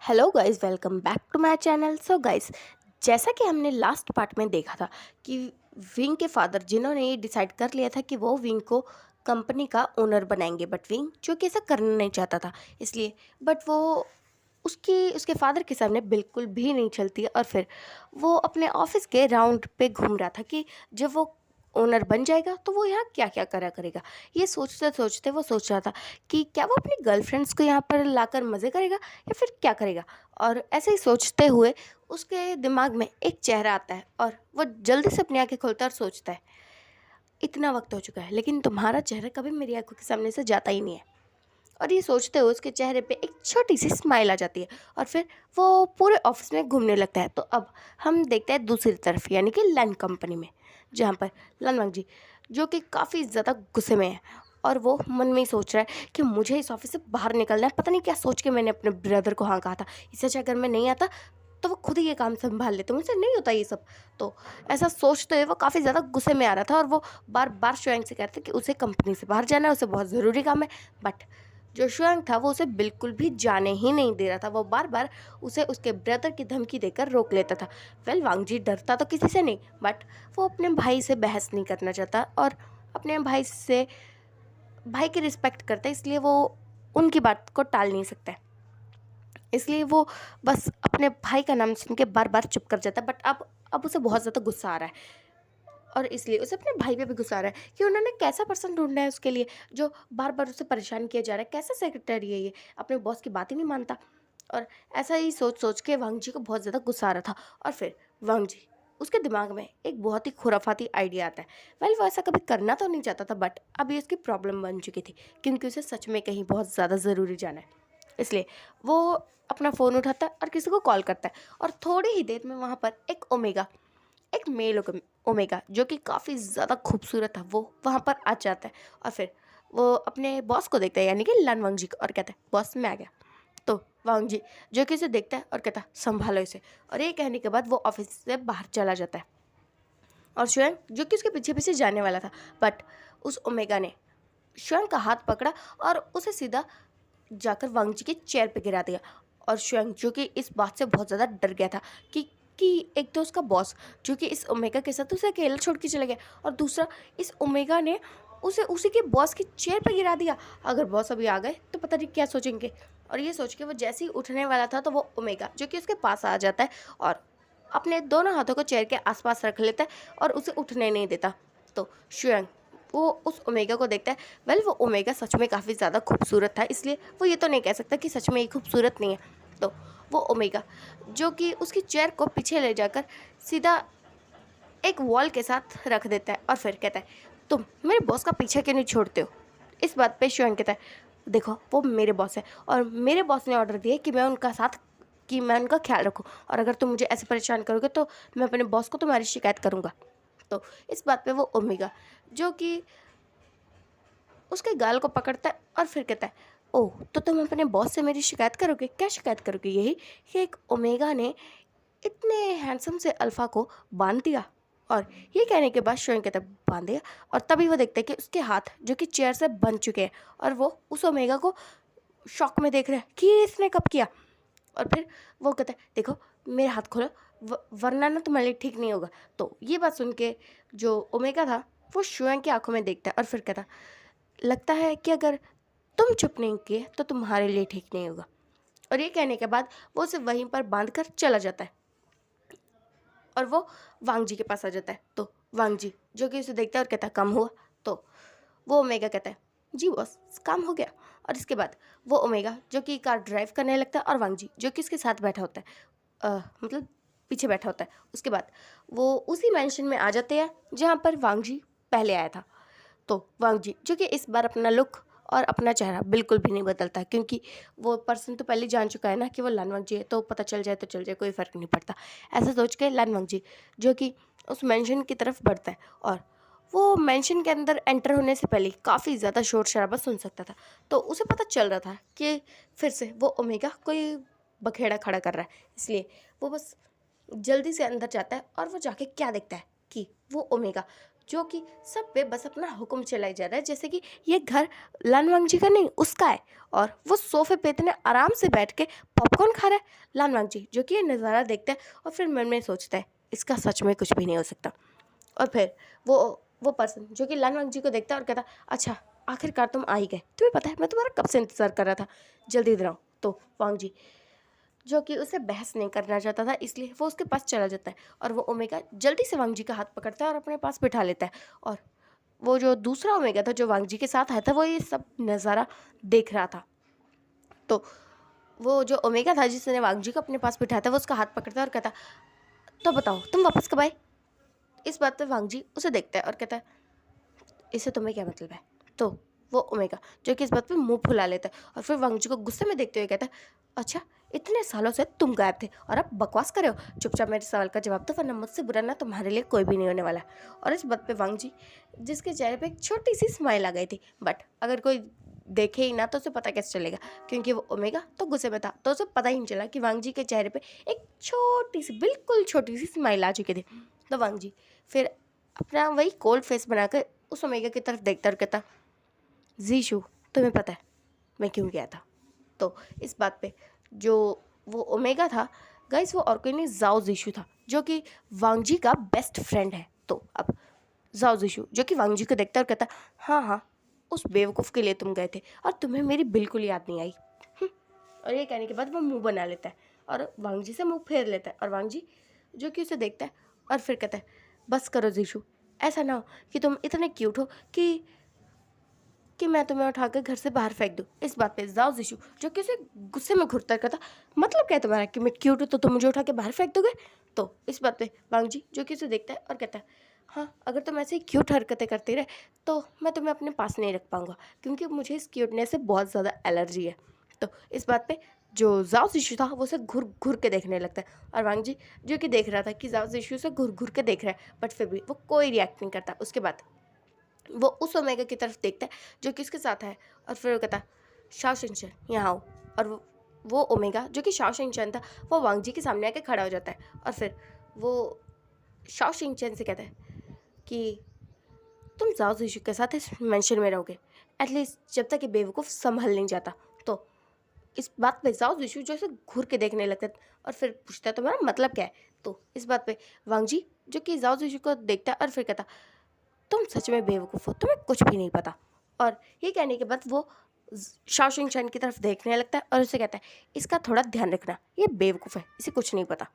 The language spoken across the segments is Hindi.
Hello guys, welcome back to my channel. So guys, जैसा कि हमने लास्ट पार्ट में देखा था कि विंग के फादर जिन्होंने ये डिसाइड कर लिया था कि वो विंग को कंपनी का ओनर बनाएंगे, बट विंग जो कि ऐसा करना नहीं चाहता था, इसलिए बट वो उसकी उसके फादर के सामने बिल्कुल भी नहीं चलती है। और फिर वो अपने ऑफिस के राउंड पे घूम रहा था कि जब वो ओनर बन जाएगा तो वो यहाँ क्या क्या करा करेगा। ये सोचते सोचते वो सोच रहा था कि क्या वो अपनी गर्लफ्रेंड्स को यहाँ पर लाकर मज़े करेगा या फिर क्या करेगा। और ऐसे ही सोचते हुए उसके दिमाग में एक चेहरा आता है और वो जल्दी से अपनी आंखें खोलता है और सोचता है, इतना वक्त हो चुका है लेकिन तुम्हारा चेहरा कभी मेरी आंखों के सामने से जाता ही नहीं है। और ये सोचते हुए उसके चेहरे पे एक छोटी सी स्माइल आ जाती है और फिर वो पूरे ऑफिस में घूमने लगता है। तो अब हम देखते हैं दूसरी तरफ, यानी कि लैंड कंपनी में, जहाँ पर लनमंग जी जो कि काफ़ी ज़्यादा गुस्से में है और वो मन में ही सोच रहा है कि मुझे इस ऑफिस से बाहर निकलना है। पता नहीं क्या सोच के मैंने अपने ब्रदर को हाँ कहा था, इससे अच्छा अगर मैं नहीं आता तो वो खुद ही ये काम संभाल लेते, मुझसे नहीं होता ये सब। तो ऐसा सोचते हुए वो काफ़ी ज़्यादा गुस्से में आ रहा था और वो बार बार शुएंग से कहते कि उसे कंपनी से बाहर जाना है, उसे बहुत ज़रूरी काम है। बट जो शुएंग था वो उसे बिल्कुल भी जाने ही नहीं दे रहा था। वो बार बार उसे उसके ब्रदर की धमकी देकर रोक लेता था। वेल, वांगजी डरता तो किसी से नहीं, बट वो अपने भाई से बहस नहीं करना चाहता और अपने भाई की रिस्पेक्ट करता है, इसलिए वो उनकी बात को टाल नहीं सकता है। इसलिए वो बस अपने भाई का नाम सुन के बार बार चुप कर जाता है। बट अब उसे बहुत ज़्यादा गुस्सा आ रहा है और इसलिए उसे अपने भाई पे भी गुस्सा आ रहा है कि उन्होंने कैसा पर्सन ढूंढना है उसके लिए जो बार बार उसे परेशान किया जा रहा है। कैसा सेक्रेटरी है ये, अपने बॉस की बात ही नहीं मानता। और ऐसा ही सोच सोच के वांग जी को बहुत ज़्यादा गुस्सा आ रहा था। और फिर वांग जी उसके दिमाग में एक बहुत ही खुराफाती आइडिया आता है। वेल, वो ऐसा कभी करना तो नहीं चाहता था, बट अभी उसकी प्रॉब्लम बन चुकी थी क्योंकि उसे सच में कहीं बहुत ज़्यादा ज़रूरी जाना है। इसलिए वो अपना फ़ोन उठाता है और किसी को कॉल करता है और थोड़ी ही देर में वहाँ पर एक मेल ओमेगा जो कि काफ़ी ज़्यादा खूबसूरत था, वो वहाँ पर आ जाता है। और फिर वो अपने बॉस को देखता है, यानी कि लन वांग जी को, और कहता है बॉस मैं आ गया। तो वांग जी जो कि उसे देखता है और कहता है संभालो इसे। और ये कहने के बाद वो ऑफिस से बाहर चला जाता है और शुएंग जो कि उसके पीछे पीछे जाने वाला था, बट उस ओमेगा ने शुएंग का हाथ पकड़ा और उसे सीधा जाकर वांग जी के चेयर पे गिरा दिया। और शुएंग जो कि इस बात से बहुत ज़्यादा डर गया था कि कि एक तो उसका बॉस जो कि इस ओमेगा के साथ उसे अकेला छोड़ के चला गया, और दूसरा इस ओमेगा ने उसे उसी के बॉस की चेयर पे गिरा दिया। अगर बॉस अभी आ गए तो पता नहीं क्या सोचेंगे। और ये सोच के वो जैसे ही उठने वाला था तो वो ओमेगा जो कि उसके पास आ जाता है और अपने दोनों हाथों को चेयर के आसपास रख लेता है और उसे उठने नहीं देता। तो शुएंग वो उस ओमेगा को देखता है। वेल, वो ओमेगा सच में काफ़ी ज़्यादा खूबसूरत था, इसलिए वो ये तो नहीं कह सकता कि सच में ये खूबसूरत नहीं है। तो वो ओमेगा जो कि उसकी चेयर को पीछे ले जाकर सीधा एक वॉल के साथ रख देता है और फिर कहता है तुम मेरे बॉस का पीछे क्यों नहीं छोड़ते हो। इस बात पे शुएंग कहता है देखो वो मेरे बॉस है और मेरे बॉस ने ऑर्डर दिया है कि मैं उनका ख्याल रखूँ, और अगर तुम मुझे ऐसे परेशान करोगे तो मैं अपने बॉस को तुम्हारी शिकायत करूँगा। तो इस बात पे वो ओमेगा जो कि उसके गाल को पकड़ता है और फिर कहता है ओह, तो तुम अपने बॉस से मेरी शिकायत करोगे? क्या शिकायत करोगे? यही कि एक ओमेगा ने इतने हैंडसम से अल्फ़ा को बांध दिया। और ये कहने के बाद शोएं कहता है बांध दिया, और तभी वो देखते हैं कि उसके हाथ जो कि चेयर से बंध चुके हैं और वो उस ओमेगा को शॉक में देख रहे हैं कि ये इसने कब किया। और फिर वो कहता है देखो मेरे हाथ खोलो, वरना ना तुम्हारे लिए ठीक नहीं होगा। तो ये बात सुन के जो ओमेगा था वो शुएं की आंखों में देखता है और फिर कहता लगता है कि अगर तुम चुप नहीं किए तो तुम्हारे लिए ठीक नहीं होगा। और ये कहने के बाद वो उसे वहीं पर बांध कर चला जाता है और वो वांग जी के पास आ जाता है। तो वांग जी जो कि उसे देखता है और कहता है काम हुआ। तो वो ओमेगा कहता है जी बॉस काम हो गया। और इसके बाद वो ओमेगा जो कि कार ड्राइव करने लगता है और वांग जी जो कि उसके साथ बैठा होता है, मतलब पीछे बैठा होता है। उसके बाद वो उसी मैंशन में आ जाते हैं जहाँ पर वांग जी पहले आया था। तो वांग जी जो कि इस बार अपना लुक और अपना चेहरा बिल्कुल भी नहीं बदलता, क्योंकि वो पर्सन तो पहले जान चुका है ना कि वो लानवंग जी है, तो पता चल जाए तो चल जाए, कोई फ़र्क नहीं पड़ता। ऐसा सोच के लानवंग जी जो कि उस मेंशन की तरफ बढ़ता है और वो मेंशन के अंदर एंटर होने से पहले काफ़ी ज़्यादा शोर शराबा सुन सकता था। तो उसे पता चल रहा था कि फिर से वो ओमेगा कोई बखेड़ा खड़ा कर रहा है, इसलिए वो बस जल्दी से अंदर जाता है और वो जाके क्या देखता है कि वो ओमेगा जो कि सब पे बस अपना हुक्म चलाई जा रहा है, जैसे कि ये घर लान वांगजी का नहीं उसका है। और वो सोफे पे इतने आराम से बैठ के पॉपकॉर्न खा रहा है लान वांगजी, जो कि ये नज़ारा देखता है और फिर मन में सोचता है इसका सच में कुछ भी नहीं हो सकता। और फिर वो पर्सन जो कि लान वांगजी को देखता है और कहता अच्छा आखिरकार तुम आ ही गए, तुम्हें पता है मैं तुम्हारा कब से इंतज़ार कर रहा था, जल्दी इधर आओ। तो वांगजी जो कि उसे बहस नहीं करना चाहता था, इसलिए वो उसके पास चला जाता है और वो ओमेगा जल्दी से वांगजी का हाथ पकड़ता है और अपने पास बिठा लेता है। और वो जो दूसरा ओमेगा था जो वांगजी के साथ आया था वो ये सब नज़ारा देख रहा था। तो वो जो ओमेगा था जिसने वांगजी को अपने पास बिठाया था वो उसका हाथ पकड़ता है और कहता तो बताओ तुम वापस कब आए। इस बात पे वांगजी उसे देखता है और कहता है इससे तुम्हें क्या मतलब है। तो वो ओमेगा जो कि इस बात पे मुंह फुला लेता है और फिर वांगजी को गुस्से में देखते हुए कहता है अच्छा इतने सालों से तुम गायब थे और अब बकवास कर रहे हो, चुपचाप मेरे सवाल का जवाब दो वरना मुझसे बुरा ना तुम्हारे लिए कोई भी नहीं होने वाला है। और इस बात पे वांगजी जिसके चेहरे पे एक छोटी सी स्माइल आ गई थी, बट अगर कोई देखे ही ना तो उसे पता कैसे चलेगा, क्योंकि वो ओमेगा तो गुस्से में था तो उसे पता ही नहीं चला कि वांगजी के चेहरे पे एक छोटी सी बिल्कुल छोटी सी स्माइल आ चुकी थी। तो वांगजी फिर अपना वही कोल्ड फेस बनाकर उस ओमेगा की तरफ देखता और कहता जीशु तुम्हें पता है मैं क्यों गया था। तो इस बात पे जो वो ओमेगा था गाइस वो और कोई नहीं जाओ जीशु था, जो कि वांगजी का बेस्ट फ्रेंड है। तो अब जाओ जीशु जो कि वांगजी को देखता है और कहता हाँ हाँ उस बेवकूफ़ के लिए तुम गए थे और तुम्हें मेरी बिल्कुल याद नहीं आई। और ये कहने के बाद वो मुंह बना लेता है और वांगजी से मुंह फेर लेता है और वांगजी जो कि उसे देखता है और फिर कहता है बस करो जीशु, ऐसा ना हो कि तुम इतने क्यूट हो कि मैं तुम्हें उठाकर घर से बाहर फेंक दूँ। इस बात पे जाओ जीशु जो कि उसे गुस्से में घुरता कहता मतलब क्या है तुम्हारा कि मैं क्यूट हूँ तो तुम मुझे उठा के बाहर फेंक दोगे। तो इस बात पे वांगजी जो कि उसे देखता है और कहता है हाँ अगर तुम ऐसे ही क्यूट हरकतें करते रहे तो मैं तुम्हें अपने पास नहीं रख पाऊंगा, क्योंकि मुझे इस क्यूटनेस से बहुत ज़्यादा एलर्जी है। तो इस बात पे जो जाओ जीशु था वो उसे घुर घुर के देखने लगता है और वांगजी जो कि देख रहा था कि जाओ जीशु उसे घुर घुर के देख रहा है, बट फिर भी वो कोई रिएक्ट नहीं करता। उसके बाद वो उस ओमेगा की तरफ देखता है जो कि उसके साथ है और फिर वो कहता शाओ शिनचैन यहाँ आओ। और वो ओमेगा जो कि शाओ शिनचैन था वो वांगजी के सामने आके खड़ा हो जाता है और फिर वो शाओ शिनचैन से कहता है कि तुम जाओ जीशु के साथ इस मेंशन में रहोगे एटलीस्ट जब तक ये बेवकूफ़ संभल नहीं जाता। तो इस बात पे जाओ जीशु जो से घूर के देखने लगता है और फिर पूछता है तुम्हारा मतलब क्या है। तो इस बात पे वांगजी जो कि जाओ जीशु को देखता है और फिर कहता तुम सच में बेवकूफ़ हो, तुम्हें कुछ भी नहीं पता। और ये कहने के बाद वो शाओ शिनचैन की तरफ देखने लगता है और उसे कहता है इसका थोड़ा ध्यान रखना, ये बेवकूफ़ है, इसे कुछ नहीं पता।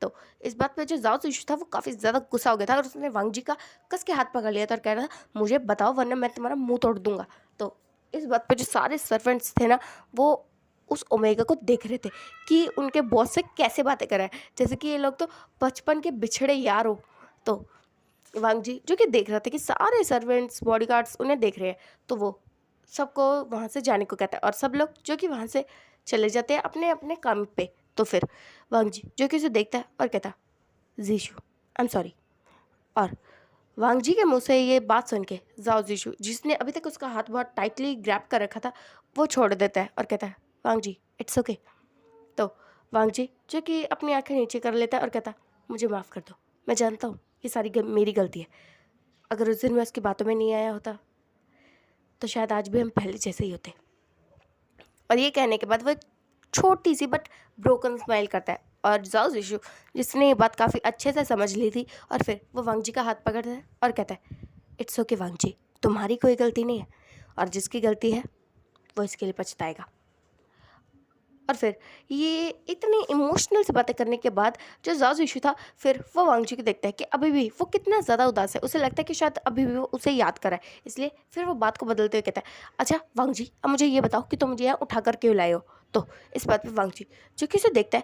तो इस बात पे जो जाओ जीशु था वो काफ़ी ज़्यादा गुस्सा हो गया था और उसने वांगजी का कस के हाथ पकड़ लिया था और कह रहा था मुझे बताओ वरना मैं तुम्हारा मुंह तोड़ दूंगा। तो इस बात पे जो सारे सर्वेंट्स थे ना वो उस ओमेगा को देख रहे थे कि उनके बॉस से कैसे बातें कर रहा है, जैसे कि ये लोग तो बचपन के बिछड़े यार हो। तो वांगजी जो कि देख रहा था कि सारे सर्वेंट्स बॉडीगार्ड्स उन्हें देख रहे हैं, तो वो सबको वहाँ से जाने को कहता है और सब लोग जो कि वहाँ से चले जाते हैं अपने अपने काम पे। तो फिर वांगजी जो कि उसे देखता है और कहता जीशु आई एम सॉरी। और वांगजी के मुंह से ये बात सुन के जाओ जीशु जिसने अभी तक उसका हाथ बहुत टाइटली ग्रैप कर रखा था वो छोड़ देता है और कहता है वांगजी इट्स ओके। तो वांगजी जो कि अपनी आंखें नीचे कर लेता है और कहता मुझे माफ़ कर दो, मैं जानता हूँ ये सारी मेरी गलती है, अगर उस दिन मैं उसकी बातों में नहीं आया होता तो शायद आज भी हम पहले जैसे ही होते। और ये कहने के बाद वो एक छोटी सी बट ब्रोकन स्माइल करता है और जाओ जीशु जिसने ये बात काफ़ी अच्छे से समझ ली थी और फिर वो वांगजी का हाथ पकड़ता है और कहता है इट्स ओके वांगजी, तुम्हारी कोई गलती नहीं है और जिसकी गलती है वो इसके लिए पछताएगा। और फिर ये इतनी इमोशनल से बातें करने के बाद जो जाओ जीशु था फिर वो वांगजी को देखता है कि अभी भी वो कितना ज़्यादा उदास है, उसे लगता है कि शायद अभी भी वो उसे याद कर रहा है, इसलिए फिर वो बात को बदलते हुए कहता है अच्छा वांगजी अब मुझे ये बताओ कि तुम मुझे यहाँ उठा कर क्यों लाए हो। तो इस बात पर वांगजी जो कि उसे देखता है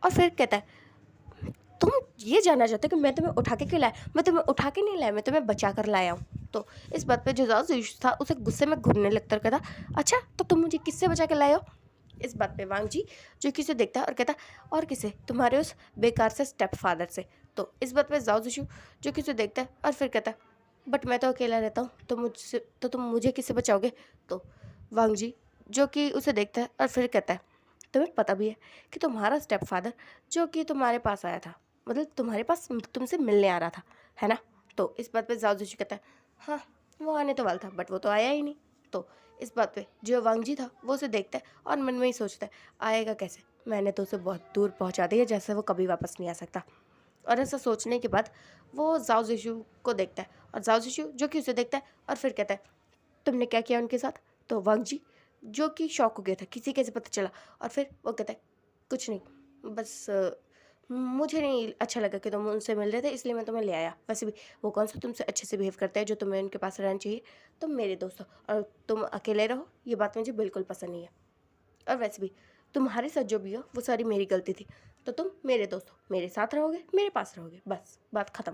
और फिर कहता है तुम ये जानना चाहते हो कि मैं तुम्हें उठा के क्यों लाया, मैं तुम्हें उठा के नहीं लाया, मैं तुम्हें बचा कर लाया हूँ। तो इस बात पे जो जाओ जीशु था उसे गुस्से में घूरने लगता कहता अच्छा तो तुम मुझे किससे बचा के लाए हो। इस बात पे वांगजी जो कि उसे देखता है और कहता और किसे, तुम्हारे उस बेकार से स्टेप फादर से। तो इस बात पे जाओ जीशु जो कि उसे देखता है और फिर कहता बट मैं तो अकेला रहता हूँ तो मुझसे तो तुम मुझे किससे बचाओगे। तो वांगजी जो कि उसे देखता है और फिर कहता है तुम्हें पता भी है कि तुम्हारा स्टेप फादर जो कि तुम्हारे पास आया था, मतलब तुम्हारे पास तुमसे मिलने आ रहा था, है ना। तो इस बात पे जाओ जीशू कहता है हाँ वो आने तो वाला था बट वो तो आया ही नहीं। तो इस बात पे जो वांग जी था वो उसे देखता है और मन में ही सोचता है आएगा कैसे, मैंने तो उसे बहुत दूर पहुंचा दिया जैसे वो कभी वापस नहीं आ सकता। और ऐसा सोचने के बाद वो जाओ जीशू को देखता है और जाओ जीशू जो कि उसे देखता है और फिर कहता है तुमने क्या किया उनके साथ। तो वांग जी जो कि शॉक हो गया था किसी कैसे पता चला, और फिर वो कहता है कुछ नहीं बस मुझे नहीं अच्छा लगा कि तुम उनसे मिल रहे थे इसलिए मैं तुम्हें ले आया। वैसे भी वो कौन सा तुमसे अच्छे से बिहेव करते हैं जो तुम्हें उनके पास रहना चाहिए। तुम मेरे दोस्त हो और तुम अकेले रहो ये बात मुझे बिल्कुल पसंद नहीं है। और वैसे भी तुम्हारे साथ जो भी हो वो सारी मेरी गलती थी। तो तुम मेरे दोस्त हो, मेरे साथ रहोगे, मेरे पास रहोगे, बस बात ख़त्म।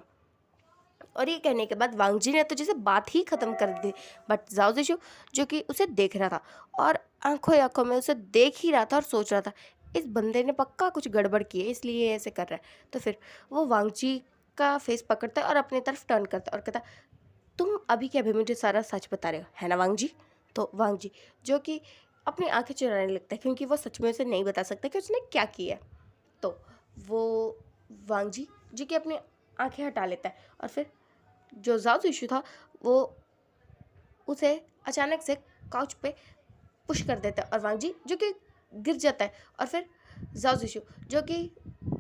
और ये कहने के बाद वांग जी ने तो जैसे बात ही ख़त्म कर दी, बट जाओ जिशु जो कि उसे देख रहा था और आंखों ही आंखों में उसे देख ही रहा था और सोच रहा था इस बंदे ने पक्का कुछ गड़बड़ की है इसलिए ये ऐसे कर रहा है। तो फिर वो वांग जी का फेस पकड़ता है और अपनी तरफ टर्न करता है और कहता तुम अभी के अभी मुझे सारा सच बता रहे हो है ना वांग जी। तो वांग जी जो कि अपनी आंखें चुराने लगता है क्योंकि वो सच में उसे नहीं बता सकता कि उसने क्या किया है। तो वो वांग जी जो कि अपनी आंखें हटा लेता है और फिर जो जाओ इशू था वो उसे अचानक से काउच पे पुश कर देता है और वांग जी जो कि गिर जाता है और फिर जाओ इशू जो कि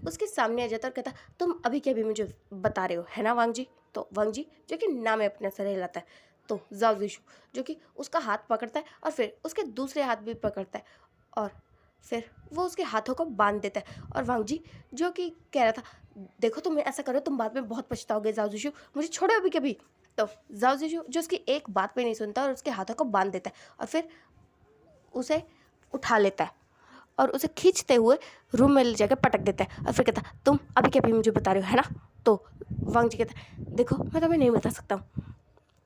उसके सामने आ जाता है और कहता तुम अभी के अभी मुझे बता रहे हो है ना वांग जी। तो वांग जी जो कि नाम अपना सर हिलाता है। तो जाओ इशू जो कि उसका हाथ पकड़ता है और फिर उसके दूसरे हाथ भी पकड़ता है और फिर वो उसके हाथों को बांध देता है। और वांग जी जो कि कह रहा था देखो तुम ऐसा करो तुम बाद में बहुत पछताओगे जाओ जीशु मुझे छोड़ो अभी कभी। तो जाओ जीशु जो उसकी एक बात पे नहीं सुनता और उसके हाथों को बांध देता है और फिर उसे उठा लेता है और उसे खींचते हुए रूम में ले जाकर पटक देता है और फिर कहता तुम अभी के अभी मुझे बता रहे हो है ना। तो वांग जी कहता है देखो मैं तुम्हें नहीं बता सकता हूँ।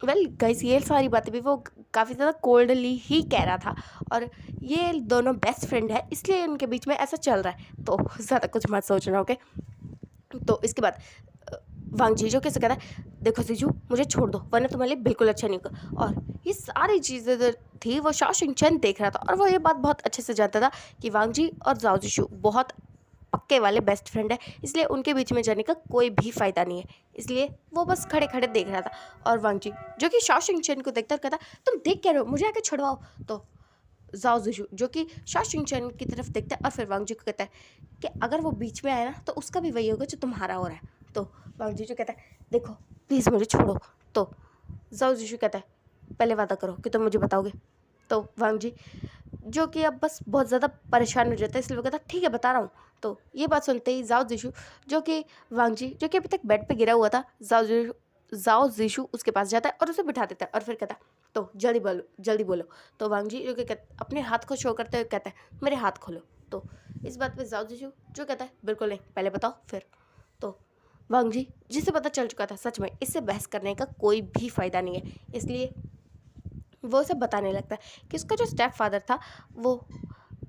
वेल गाइस ये सारी बातें भी वो काफ़ी ज़्यादा कोल्डली ही कह रहा था और ये दोनों बेस्ट फ्रेंड है इसलिए उनके बीच में ऐसा चल रहा है। तो ज़्यादा कुछ मत सोचना ओके। तो इसके बाद वांग जीजू कैसे कहता है देखो जीजू मुझे छोड़ दो वरना तुम्हारे लिए बिल्कुल अच्छा नहीं होगा। और ये सारी चीज़ें जो थी वो शाओ शिंगचैन देख रहा था और वो ये बात बहुत अच्छे से जानता था कि वांग जी और जाओ जीशू बहुत पक्के वाले बेस्ट फ्रेंड है इसलिए उनके बीच में जाने का कोई भी फ़ायदा नहीं है। इसलिए वो बस खड़े खड़े देख रहा था और वांग जी जो कि शाओ शिंगचैन को देखता और कहता तुम देख क्या रहे हो मुझे आके छुड़वाओ। तो जाओ जीशू जो कि शाओ शिंगचैन की तरफ देखता है और फिर वांग जी को कहता है कि अगर वो बीच में आया ना तो उसका भी वही होगा जो तुम्हारा हो रहा है। तो वांग जीशू कहता है देखो प्लीज़ मुझे छोड़ो। तो जाओ जीशू कहता है पहले वादा करो कि तुम मुझे बताओगे। तो वांग जी जो कि अब बस बहुत ज़्यादा परेशान हो जाता है इसलिए वो कहता ठीक है बता रहा हूँ। तो ये बात सुनते ही जाओ जीशू जो कि वांग जी जो कि अभी तक बेड पे गिरा हुआ था जाओ जीशू उसके पास जाता है और उसे बिठा देता है और फिर कहता है तो जल्दी बोलो जल्दी बोलो। तो वांग जी जो कि अपने हाथ को शो करते हुए कहता है मेरे हाथ खोलो। तो इस बात पे जाओ जीशू जो कहता है बिल्कुल नहीं पहले बताओ फिर। तो वांग जी जिसे पता चल चुका था सच में इससे बहस करने का कोई भी फ़ायदा नहीं है इसलिए वो उसे बताने लगता है कि उसका जो स्टेप फादर था वो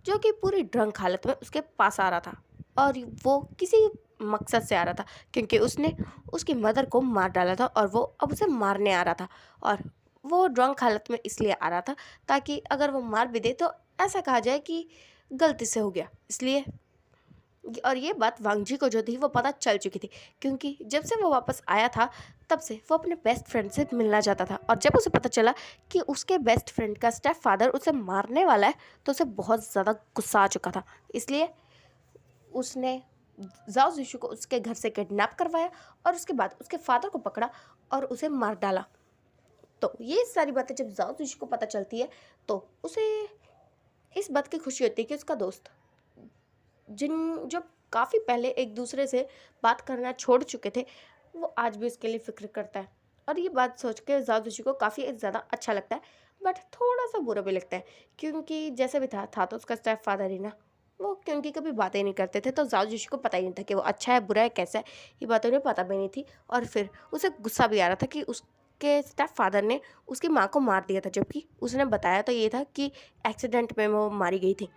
जो कि पूरी ड्रंक हालत में उसके पास आ रहा था और वो किसी मकसद से आ रहा था क्योंकि उसने उसकी मदर को मार डाला था और वो अब उसे मारने आ रहा था। और वो ड्रंक हालत में इसलिए आ रहा था ताकि अगर वो मार भी दे तो ऐसा कहा जाए कि गलती से हो गया इसलिए। और ये बात वांग जी को जो थी वो पता चल चुकी थी क्योंकि जब से वो वापस आया था तब से वो अपने बेस्ट फ्रेंड से मिलना चाहता था और जब उसे पता चला कि उसके बेस्ट फ्रेंड का स्टेप फादर उसे मारने वाला है तो उसे बहुत ज़्यादा गुस्सा आ चुका था। इसलिए उसने जाओ जीशू को उसके घर से किडनैप करवाया और उसके बाद उसके फादर को पकड़ा और उसे मार डाला। तो ये सारी बातें जब जाओ जीशू को पता चलती है तो उसे इस बात की खुशी होती है कि उसका दोस्त जो काफ़ी पहले एक दूसरे से बात करना छोड़ चुके थे वो आज भी उसके लिए फ़िक्र करता है। और ये बात सोच के जादूशी को काफ़ी ज़्यादा अच्छा लगता है बट थोड़ा सा बुरा भी लगता है क्योंकि जैसे भी था तो उसका स्टेप फादर ही ना। वो क्योंकि कभी बातें नहीं करते थे तो जादूशी को पता ही नहीं था कि वो अच्छा है बुरा है कैसा है, ये बातें उन्हें पता भी नहीं थी। और फिर उसे गुस्सा भी आ रहा था कि उसके स्टेप फादर ने उसकी माँ को मार दिया था जबकि उसने बताया तो ये था कि एक्सीडेंट में वो मारी गई थी।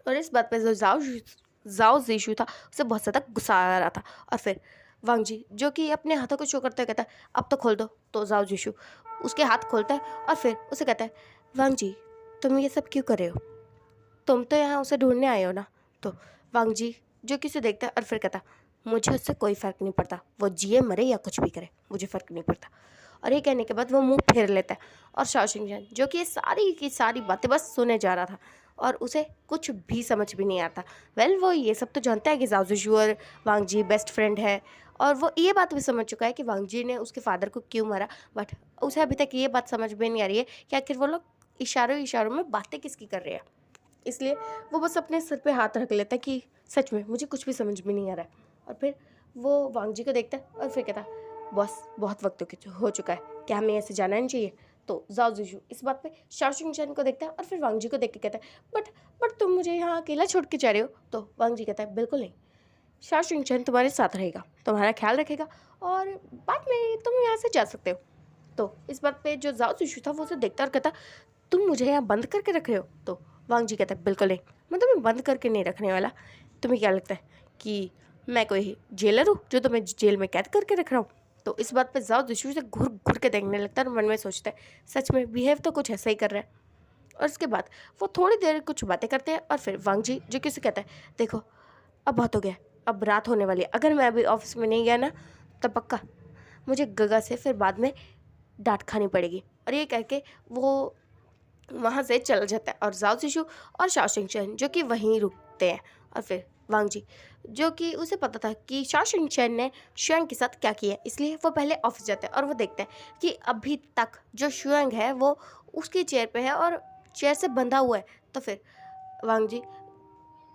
और इस बात पे जो जाओ जीशू था उसे बहुत ज़्यादा गुस्सा आ रहा था। और फिर वांग जी जो कि अपने हाथों को शो करते हुए कहता है अब तो खोल दो। तो जाओ जीशू उसके हाथ खोलता है और फिर उसे कहता है वांग जी तुम ये सब क्यों कर रहे हो, तुम तो यहाँ उसे ढूंढने आए हो ना। तो वांग जी जो कि उसे देखता है और फिर कहता मुझे उससे कोई फ़र्क नहीं पड़ता, वो जिए मरे या कुछ भी करे, मुझे फ़र्क नहीं पड़ता। और ये कहने के बाद वो मुंह फेर लेता है और शाओशिंग जो कि ये सारी की सारी बातें बस सुने जा रहा था और उसे कुछ भी समझ भी नहीं आता। वो ये सब तो जानता है कि जाओ जुजू और वांग जी बेस्ट फ्रेंड है, और वो ये बात भी समझ चुका है कि वांग जी ने उसके फादर को क्यों मारा, बट उसे अभी तक ये बात समझ में नहीं आ रही है कि आखिर वो लोग इशारों इशारों में बातें किसकी कर रहे हैं। इसलिए वो बस अपने सिर पे हाथ रख लेता है कि सच में मुझे कुछ भी समझ में नहीं आ रहा है। और फिर वो वांग जी को देखता है और फिर कहता है, बॉस बहुत वक्त हो चुका है, क्या हमें ऐसे जाना नहीं चाहिए? तो जाओ जुजू इस बात पे शाओशिंग को देखता है और फिर वांग जी को देख के कहता है, बट तुम मुझे यहाँ अकेला छोड़ के जा रहे हो? तो वांग जी कहता है, बिल्कुल नहीं, शाओशिंग तुम्हारे साथ रहेगा, तुम्हारा ख्याल रखेगा और बाद में तुम यहाँ से जा सकते हो। तो इस बात पे जो जाओ जुजू था वो उसे देखता और कहता, तुम मुझे यहाँ बंद करके रख रहे हो? तो वांग जी कहता है, बिल्कुल नहीं, मैं तुम्हें बंद करके नहीं रखने वाला। तुम्हें क्या लगता है कि मैं कोई जेलर हूँ जो तुम्हें जेल में कैद करके रख रहा हूँ? तो इस बात पे जाओ जुशु से घूर घूर के देखने लगता है और मन में सोचता है, सच में बिहेव तो कुछ ऐसा ही कर रहा है। और उसके बाद वो थोड़ी देर कुछ बातें करते हैं और फिर वांग जी जो कि उसे कहता है, देखो अब बहुत हो गया, अब रात होने वाली है, अगर मैं अभी ऑफिस में नहीं गया ना तब पक्का मुझे गगा से फिर बाद में डांट खानी पड़ेगी। और ये कह के वो वहाँ से चला जाता है और जाओ शिशु और शाओशिंग जो कि वहीं रुकते हैं। और फिर वांग जी जो कि उसे पता था कि शाओशिंग ने शुआंग के साथ क्या किया है, इसलिए वो पहले ऑफिस जाता है और वो देखता है कि अभी तक जो शुआंग है वो उसकी चेयर पे है और चेयर से बंधा हुआ है। तो फिर वांग जी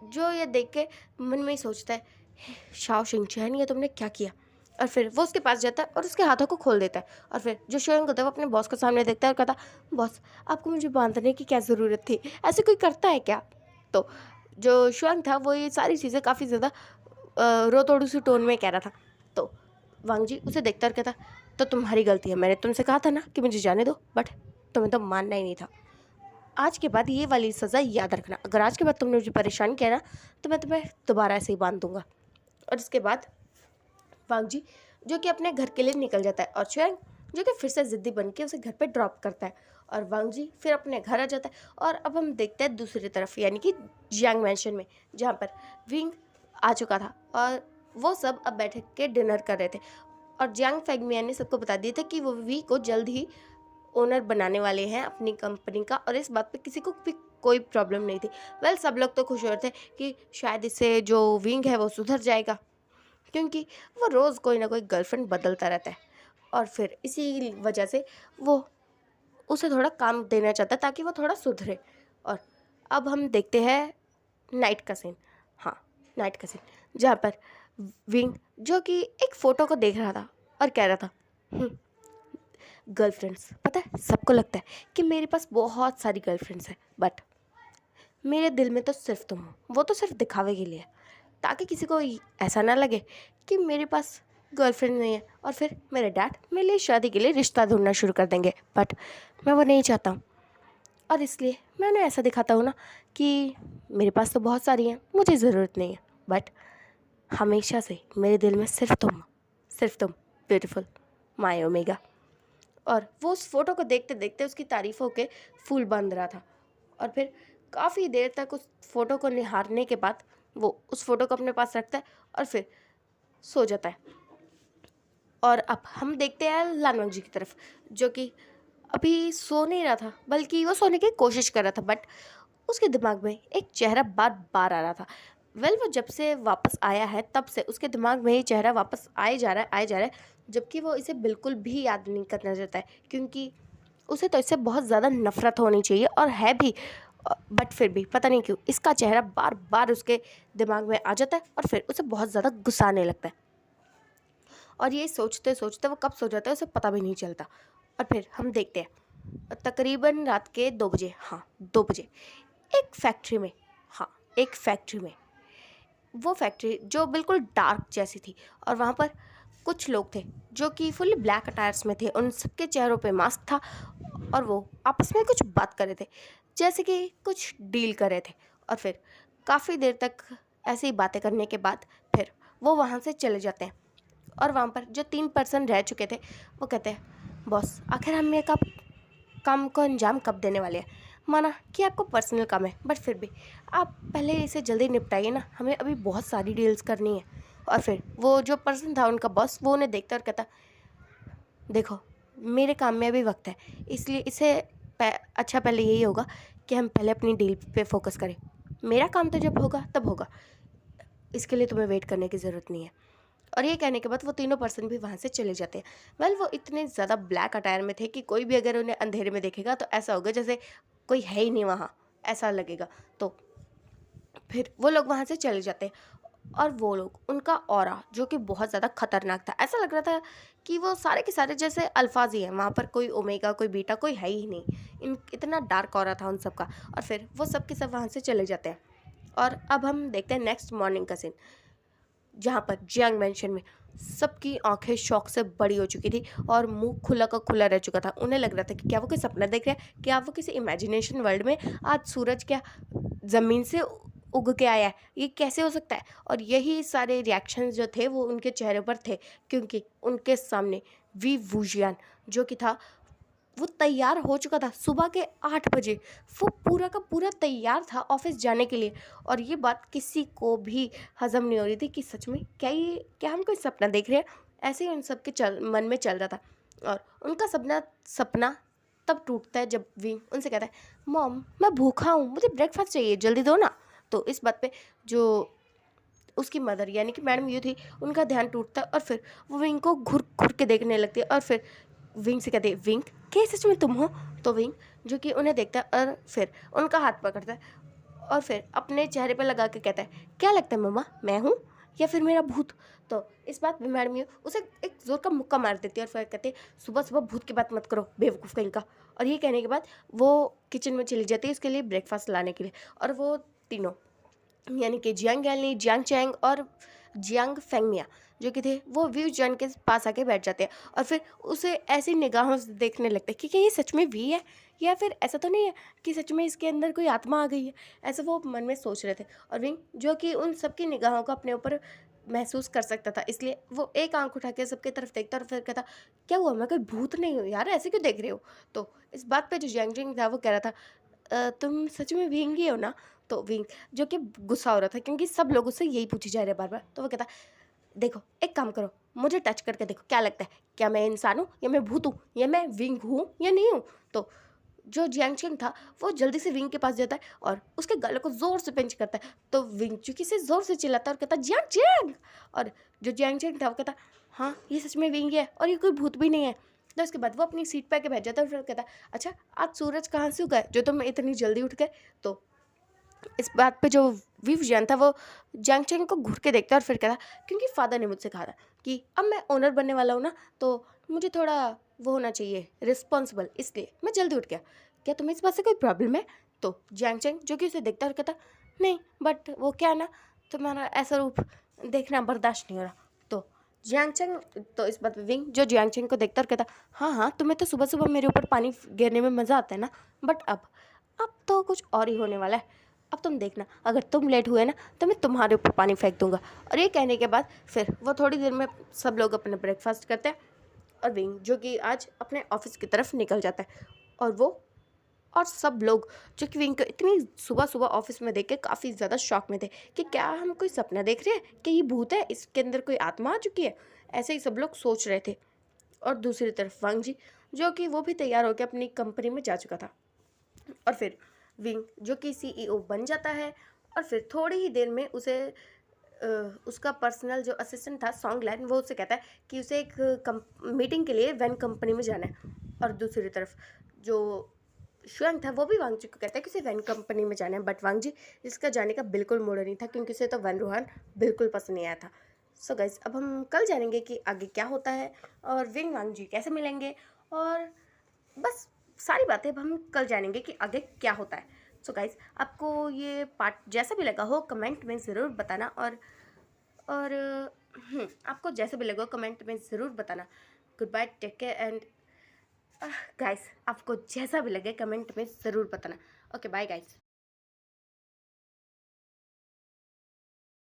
जो ये देख के मन में ही सोचता है, शाओशिंग ये तुमने क्या किया? और फिर वो उसके पास जाता है और उसके हाथों को खोल देता है। और फिर जो शुआंग होता है वो अपने बॉस के सामने देखता है और कहता, बॉस आपको मुझे बांधने की क्या ज़रूरत थी, ऐसे कोई करता है क्या? तो जो शुआंग था वो ये सारी चीज़ें काफ़ी ज़्यादा रो तोड़ू सी टोन में कह रहा था। तो वांग जी उसे देखता और कहता, तो तुम्हारी गलती है, मैंने तुमसे कहा था ना कि मुझे जाने दो, बट तुम्हें तो मानना ही नहीं था। आज के बाद ये वाली सज़ा याद रखना, अगर आज के बाद तुमने मुझे परेशान किया ना तो मैं तुम्हें दोबारा ऐसे ही बांध दूंगा। और इसके बाद वांग जी जो कि अपने घर के लिए निकल जाता है और शुआंग जो कि फिर से ज़िद्दी बन के उसे घर पे ड्रॉप करता है और वांग जी फिर अपने घर आ जाता है। और अब हम देखते हैं दूसरी तरफ, यानी कि जियांग मैंशन में, जहाँ पर विंग आ चुका था और वो सब अब बैठ के डिनर कर रहे थे। और जियांग फैंगमियान ने सबको बता दिया था कि वो वी को जल्द ही ओनर बनाने वाले हैं अपनी कंपनी का, और इस बात पे किसी को भी कोई प्रॉब्लम नहीं थी। सब लोग तो खुश हो रहे थे कि शायद इससे जो विंग है वो सुधर जाएगा, क्योंकि वो रोज़ कोई ना कोई गर्लफ्रेंड बदलता रहता है और फिर इसी वजह से वो उसे थोड़ा काम देना चाहता है ताकि वो थोड़ा सुधरे। और अब हम देखते हैं नाइट का सीन। हाँ, नाइट का सीन जहाँ पर विंग जो कि एक फ़ोटो को देख रहा था और कह रहा था, गर्लफ्रेंड्स, पता है सबको लगता है कि मेरे पास बहुत सारी गर्लफ्रेंड्स हैं, बट मेरे दिल में तो सिर्फ तुम हो, वो तो सिर्फ दिखावे के लिए, ताकि किसी को ऐसा ना लगे कि मेरे पास गर्लफ्रेंड नहीं है और फिर मेरे डैड मेरे लिए शादी के लिए रिश्ता ढूंढना शुरू कर देंगे, बट मैं वो नहीं चाहता हूँ। और इसलिए मैं उन्हें ऐसा दिखाता हूँ ना कि मेरे पास तो बहुत सारी हैं, मुझे ज़रूरत नहीं है, बट हमेशा से मेरे दिल में सिर्फ तुम ब्यूटीफुल माय ओमेगा। और वो उस फोटो को देखते देखते उसकी तारीफ़ों के फूल बंद रहा था और फिर काफ़ी देर तक उस फोटो को निहारने के बाद वो उस फोटो को अपने पास रखता है और फिर सो जाता है। और अब हम देखते हैं लानवंग जी की तरफ, जो कि अभी सो नहीं रहा था बल्कि वो सोने की कोशिश कर रहा था, बट उसके दिमाग में एक चेहरा बार बार आ रहा था। वो जब से वापस आया है तब से उसके दिमाग में ये चेहरा वापस आए जा रहा है, जबकि वो इसे बिल्कुल भी याद नहीं करना चाहता है, क्योंकि उसे तो इससे बहुत ज़्यादा नफरत होनी चाहिए और है भी, बट फिर भी पता नहीं क्यों इसका चेहरा बार बार उसके दिमाग में आ जाता है और फिर उसे बहुत ज़्यादा गुस्सा आने लगता है। और ये सोचते सोचते वो कब सो जाता है उसे पता भी नहीं चलता। और फिर हम देखते हैं तकरीबन रात के 2 बजे, हाँ 2 बजे, एक फैक्ट्री में, हाँ एक फैक्ट्री में, वो फैक्ट्री जो बिल्कुल डार्क जैसी थी और वहाँ पर कुछ लोग थे जो कि फुल ब्लैक अटायर्स में थे, उन सबके चेहरों पे मास्क था और वो आपस में कुछ बात कर रहे थे, जैसे कि कुछ डील कर रहे थे। और फिर काफ़ी देर तक ऐसी बातें करने के बाद फिर वो वहाँ से चले जाते हैं। और वहाँ पर जो 3 पर्सन रह चुके थे वो कहते हैं, बॉस आखिर हम ये काम को अंजाम कब देने वाले हैं? माना कि आपको पर्सनल काम है, बट फिर भी आप पहले इसे जल्दी निपटाइए ना, हमें अभी बहुत सारी डील्स करनी है। और फिर वो जो पर्सन था उनका बॉस, वो उन्हें देखता और कहता, देखो मेरे काम में अभी वक्त है, इसलिए इसे अच्छा पहले यही होगा कि हम पहले अपनी डील पे फोकस करें। मेरा काम तो जब होगा तब होगा, इसके लिए तुम्हें वेट करने की ज़रूरत नहीं है। और ये कहने के बाद वो तीनों पर्सन भी वहाँ से चले जाते हैं। वेल वो इतने ज़्यादा ब्लैक अटायर में थे कि कोई भी अगर उन्हें अंधेरे में देखेगा तो ऐसा होगा जैसे कोई है ही नहीं वहाँ, ऐसा लगेगा। तो फिर वो लोग वहाँ से चले जाते हैं और वो लोग, उनका ऑरा जो कि बहुत ज़्यादा खतरनाक था, ऐसा लग रहा था कि वो सारे के सारे जैसे अल्फाज ही हैं, वहाँ पर कोई ओमेगा कोई बीटा कोई है ही नहीं, इतना डार्क ऑरा था उन सब का। और फिर वो सब के सब वहाँ से चले जाते हैं। और अब हम देखते हैं नेक्स्ट मॉर्निंग का सीन, जहाँ पर जियांग मेंशन में सबकी आंखें शौक से बड़ी हो चुकी थी और मुंह खुला का खुला रह चुका था। उन्हें लग रहा था कि क्या वो कोई सपना देख रहा है, क्या वो किसी इमेजिनेशन वर्ल्ड में आज सूरज क्या ज़मीन से उग के आया है, ये कैसे हो सकता है। और यही सारे रिएक्शंस जो थे वो उनके चेहरे पर थे, क्योंकि उनके सामने वी वूजियान जो कि था वो तैयार हो चुका था सुबह के 8 बजे। वो पूरा का पूरा तैयार था ऑफिस जाने के लिए। और ये बात किसी को भी हजम नहीं हो रही थी कि सच में क्या हम कोई सपना देख रहे हैं। ऐसे ही उन सब के मन में चल रहा था। और उनका सपना सपना तब टूटता है जब विंग उनसे कहता है, मॉम मैं भूखा हूँ, मुझे ब्रेकफास्ट चाहिए, जल्दी दो ना। तो इस बात पे जो उसकी मदर यानी कि मैडम यू थी, उनका ध्यान टूटता है और फिर वो विंग को घुर घुर के देखने लगती है। और फिर विंग से कहते हैं, विंग क्या सच में तुम हो? तो विंग जो कि उन्हें देखता है और फिर उनका हाथ पकड़ता है और फिर अपने चेहरे पर लगा के कहता है, क्या लगता है मम्मा, मैं हूँ या फिर मेरा भूत? तो इस बात में मैडम यू उसे एक जोर का मुक्का मार देती है और फिर कहते हैं, सुबह सुबह भूत की बात मत करो बेवकूफ़ कहीं का। और ये कहने के बाद वो किचन में चली जाती है उसके लिए ब्रेकफास्ट लाने के लिए। और वो तीनों यानी कि जियांग गैली, जियांग चैंग और जियांग फेंगमिया जो कि थे, वो व्यू जन के पास आके बैठ जाते हैं और फिर उसे ऐसी निगाहों से देखने लगते हैं कि क्या ये सच में वी है या फिर ऐसा तो नहीं है कि सच में इसके अंदर कोई आत्मा आ गई है। ऐसा वो मन में सोच रहे थे। और विंग जो कि उन सबकी निगाहों को अपने ऊपर महसूस कर सकता था, इसलिए वो एक आंख उठा के सबकी तरफ देखता और फिर कहता, क्या हुआ, मैं कोई भूत नहीं हूँ यार, ऐसे क्यों देख रहे हो? तो इस बात पे जो जियांग जिंग था वो कह रहा था, तुम सच में विंग ही हो ना? तो विंग जो कि गुस्सा हो रहा था क्योंकि सब लोग उससे यही पूछी जा रहे हैं बार बार। तो वो कहता, देखो एक काम करो, मुझे टच करके देखो, क्या लगता है, क्या मैं इंसान हूँ या मैं भूत हूँ या मैं विंग हूँ या नहीं हूँ? तो जो जियांगचेंग था वो जल्दी से विंग के पास जाता है और उसके गले को जोर से पिंच करता है। तो विंग चुकी से जोर से चिल्लाता है और कहता, जियांगचेंग। और जो जियांगचेंग था वो कहता, हाँ ये सच में विंग है और ये कोई भूत भी नहीं है। तो इसके बाद वो अपनी सीट पे आके बैठ जाता है और फिर कहता, अच्छा आज सूरज कहाँ से उगा है जो तुम इतनी जल्दी उठ गए? तो इस बात पे जो विव जैन था वो जैंगचैंग को घूर के देखता और फिर कहता, क्योंकि फादर ने मुझसे कहा था कि अब मैं ओनर बनने वाला हूँ ना, तो मुझे थोड़ा वो होना चाहिए रिस्पॉन्सिबल, इसलिए मैं जल्दी उठ गया। क्या तुम्हें इस बात से कोई प्रॉब्लम है? तो जैंगचैंग जो कि उसे देखता और कहता, नहीं बट वो क्या ना, तुम्हारा ऐसा रूप देखना बर्दाश्त नहीं हो रहा। तो जियांगचैंग तो इस बात पे विंग जो जियांगचैंग को देखता और कहता, हाँ हाँ तुम्हें तो सुबह सुबह मेरे ऊपर पानी गिरने में मज़ा आता है ना, बट अब तो कुछ और ही होने वाला है। अब तुम देखना, अगर तुम लेट हुए ना तो मैं तुम्हारे ऊपर पानी फेंक दूंगा। और ये कहने के बाद फिर वो थोड़ी देर में सब लोग अपने ब्रेकफास्ट करते हैं और विंग जो कि आज अपने ऑफिस की तरफ निकल जाता है। और वो और सब लोग जो कि विंग को इतनी सुबह सुबह ऑफिस में देख के काफ़ी ज़्यादा शॉक में थे कि क्या हम कोई सपना देख रहे हैं, कि ये भूत है, इसके अंदर कोई आत्मा आ चुकी है, ऐसे ही सब लोग सोच रहे थे। और दूसरी तरफ वांग जी जो कि वो भी तैयार होकर अपनी कंपनी में जा चुका था। और फिर विंग जो कि सीईओ बन जाता है और फिर थोड़ी ही देर में उसे उसका पर्सनल जो असिस्टेंट था सॉन्गलैन, वो उससे कहता है कि उसे एक मीटिंग के लिए वैन कंपनी में जाना है। और दूसरी तरफ जो शुआंग था वो भी वांग जी को कहता है कि उसे वैन कंपनी में जाना है, बट वांग जी इसका जाने का बिल्कुल मूड नहीं था क्योंकि उसे तो वैन रूहान बिल्कुल पसंद नहीं आया था। सो गाइस अब हम कल जानेंगे कि आगे क्या होता है और विंग वांग जी कैसे मिलेंगे, और बस सारी बातें अब हम कल जानेंगे कि आगे क्या होता है। सो गाइज आपको ये पार्ट जैसा भी लगा हो कमेंट में ज़रूर बताना। और आपको जैसा भी लगा हो कमेंट में ज़रूर बताना। Good bye, take care and guys आपको जैसा भी लगे कमेंट में ज़रूर बताना। Okay bye guys.